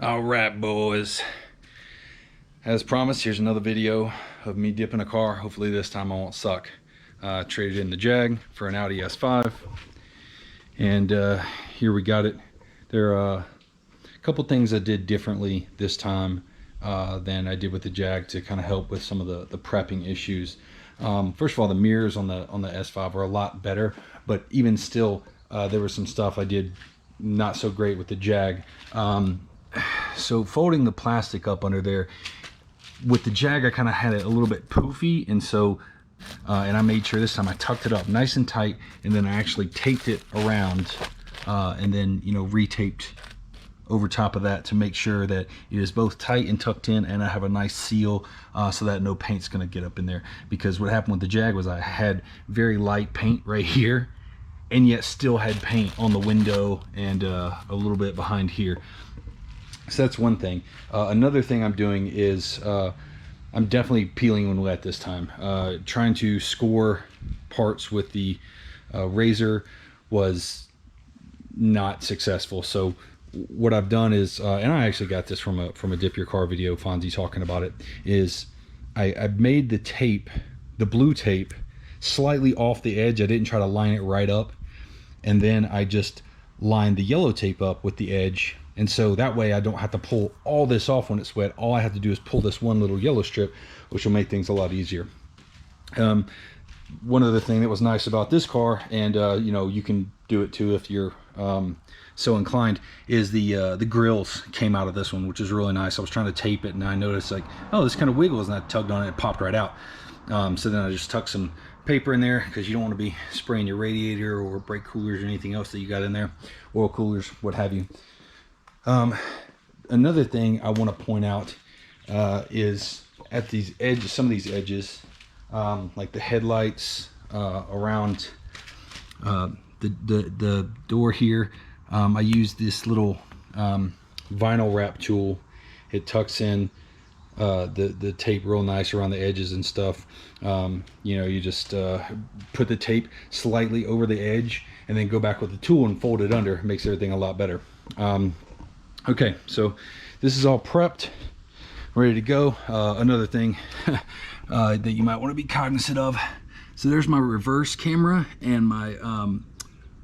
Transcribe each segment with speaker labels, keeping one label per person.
Speaker 1: All right, boys. As promised, here's another video of me dipping a car. Hopefully this time I won't suck. Traded in the Jag for an Audi S5. And here we got it. There are a couple things I did differently this time than I did with the Jag to kind of help with some of the prepping issues. First of all, the mirrors on the S5 are a lot better, but even still, there was some stuff I did not so great with the Jag. So folding the plastic up under there, with the Jag I kind of had it a little bit poofy, and so and I made sure this time I tucked it up nice and tight, and then I actually taped it around and then, you know, retaped over top of that to make sure that it is both tight and tucked in, and I have a nice seal so that no paint's going to get up in there. Because what happened with the Jag was I had very light paint right here, and yet still had paint on the window and a little bit behind here. So that's one thing. Another thing I'm doing is I'm definitely peeling when wet this time. Trying to score parts with the razor was not successful. So what I've done is, and I actually got this from a Dip Your Car video, Fonzie talking about it, is I made the tape, the blue tape, slightly off the edge. I didn't try to line it right up, and then I just lined the yellow tape up with the edge. And so that way I don't have to pull all this off when it's wet. All I have to do is pull this one little yellow strip, which will make things a lot easier. One other thing that was nice about this car, and you know, you can do it too if you're so inclined, is the grills came out of this one, which is really nice. I was trying to tape it and I noticed like, oh, this kind of wiggles, and I tugged on it, it popped right out. So then I just tucked some paper in there, because you don't want to be spraying your radiator or brake coolers or anything else that you got in there, oil coolers, what have you. Another thing I want to point out is at these edges, some of these edges, like the headlights, around the door here, I use this little vinyl wrap tool. It tucks in the tape real nice around the edges and stuff. You know, you just put the tape slightly over the edge and then go back with the tool and fold it under. It makes everything a lot better. Okay, so this is all prepped, ready to go. Another thing that you might want to be cognizant of. So there's my reverse camera and my,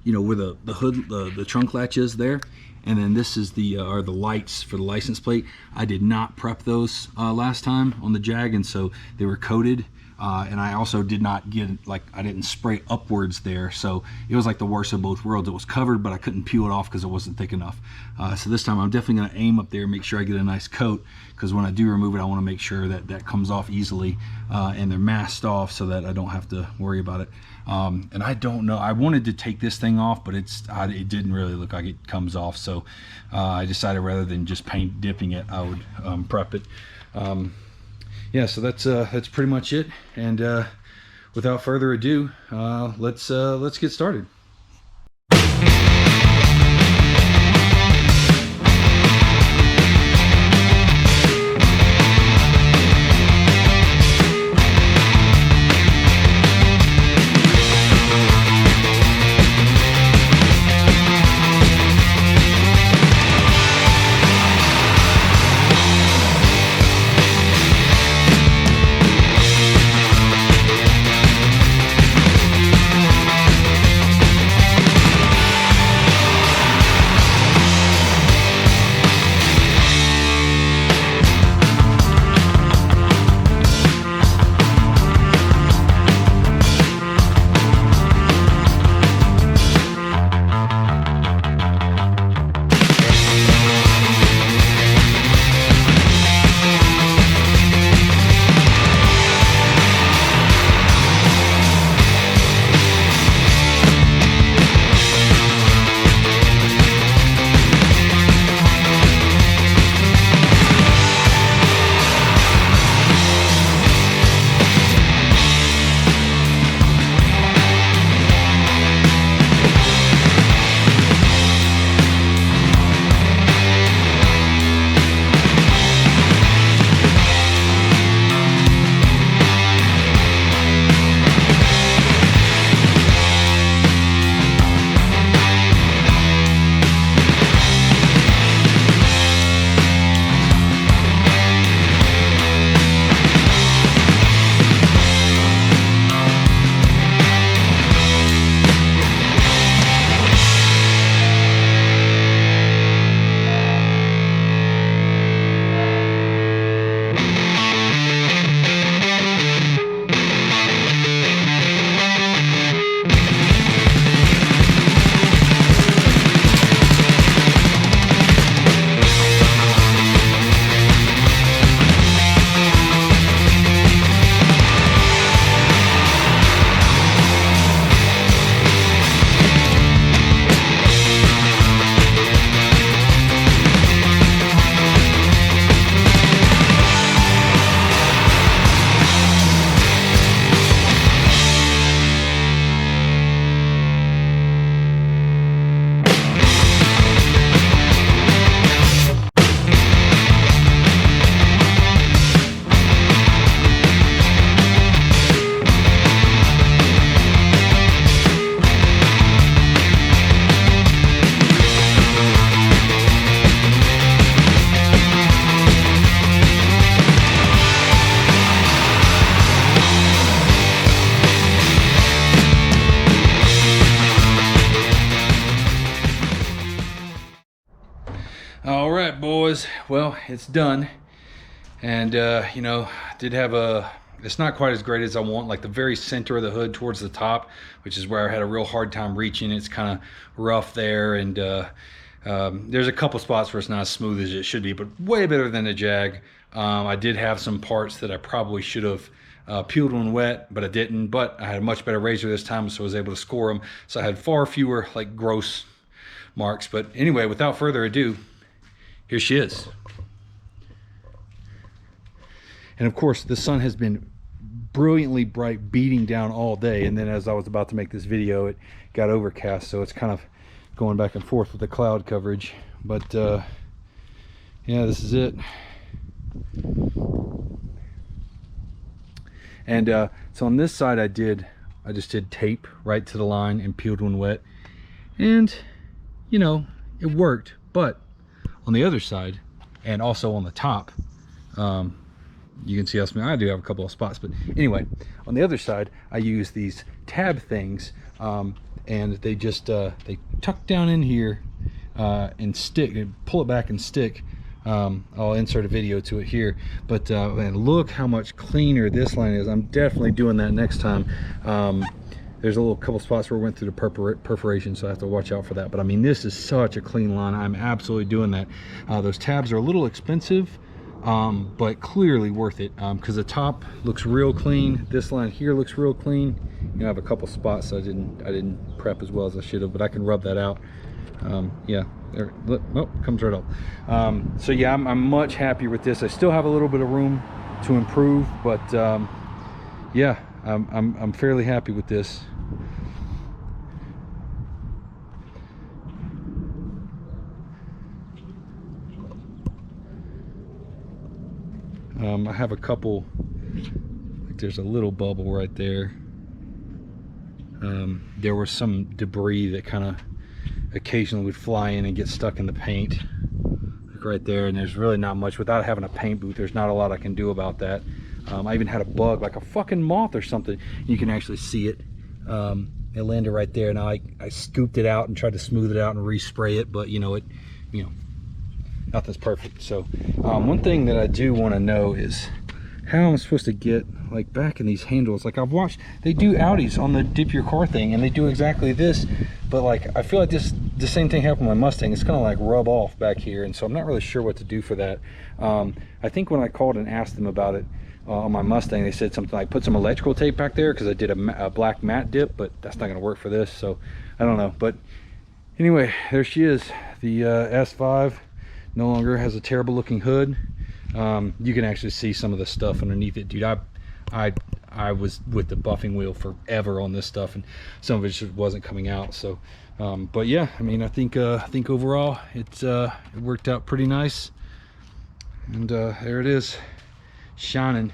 Speaker 1: you know, where the hood, the trunk latch is there. And then this is the are the lights for the license plate. I did not prep those last time on the Jag, and so they were coated. And I also did not get, like, I didn't spray upwards there, so it was like the worst of both worlds. It was covered, but I couldn't peel it off because it wasn't thick enough. So this time I'm definitely going to aim up there, make sure I get a nice coat, because when I do remove it, I want to make sure that that comes off easily, and they're masked off so that I don't have to worry about it. And I don't know, I wanted to take this thing off, but it didn't really look like it comes off, so I decided rather than just paint dipping it, I would prep it. Yeah, so that's pretty much it, and without further ado, let's get started. All right, boys. Well, it's done. And, you know, did have it's not quite as great as I want, like the very center of the hood towards the top, which is where I had a real hard time reaching. It's kind of rough there. And there's a couple spots where it's not as smooth as it should be, but way better than the Jag. I did have some parts that I probably should have peeled when wet, but I didn't. But I had a much better razor this time, so I was able to score them. So I had far fewer like gross marks. But anyway, without further ado, here she is. And of course, the sun has been brilliantly bright, beating down all day. And then as I was about to make this video, it got overcast. So it's kind of going back and forth with the cloud coverage. But yeah, this is it. And so on this side, I just did tape right to the line and peeled when wet. And, you know, it worked. But on the other side, and also on the top, you can see I do have a couple of spots, but anyway, on the other side, I use these tab things, and they just they tuck down in here and stick, and pull it back and stick. I'll insert a video to it here, but and look how much cleaner this line is. I'm definitely doing that next time. There's a little couple spots where it went through the perforation, so I have to watch out for that. But I mean, this is such a clean line. I'm absolutely doing that. Those tabs are a little expensive, but clearly worth it, because the top looks real clean. This line here looks real clean. You know, I have a couple spots I didn't prep as well as I should have, but I can rub that out. Yeah, there, look, oh, comes right up. So yeah, I'm much happier with this. I still have a little bit of room to improve, but yeah, I'm fairly happy with this. I have a couple, like there's a little bubble right there. There was some debris that kind of occasionally would fly in and get stuck in the paint, like right there, and there's really not much. Without having a paint booth, there's not a lot I can do about that. I even had a bug, like a fucking moth or something. You can actually see it. It landed right there. Now I scooped it out and tried to smooth it out and respray it, but you know, nothing's perfect. So one thing that I do want to know is how I'm supposed to get like back in these handles. Like I've watched, they do Audis on the dip your car thing, and they do exactly this, but like I feel like the same thing happened with my Mustang. It's gonna like rub off back here, and so I'm not really sure what to do for that. I think when I called and asked them about it on my Mustang, they said something like put some electrical tape back there, because I did a black matte dip, but that's not gonna work for this, so I don't know. But anyway, there she is. The S5 no longer has a terrible looking hood. You can actually see some of the stuff underneath it, dude. I was with the buffing wheel forever on this stuff, and some of it just wasn't coming out. So but yeah, I mean, I think overall it worked out pretty nice, and there it is, shining.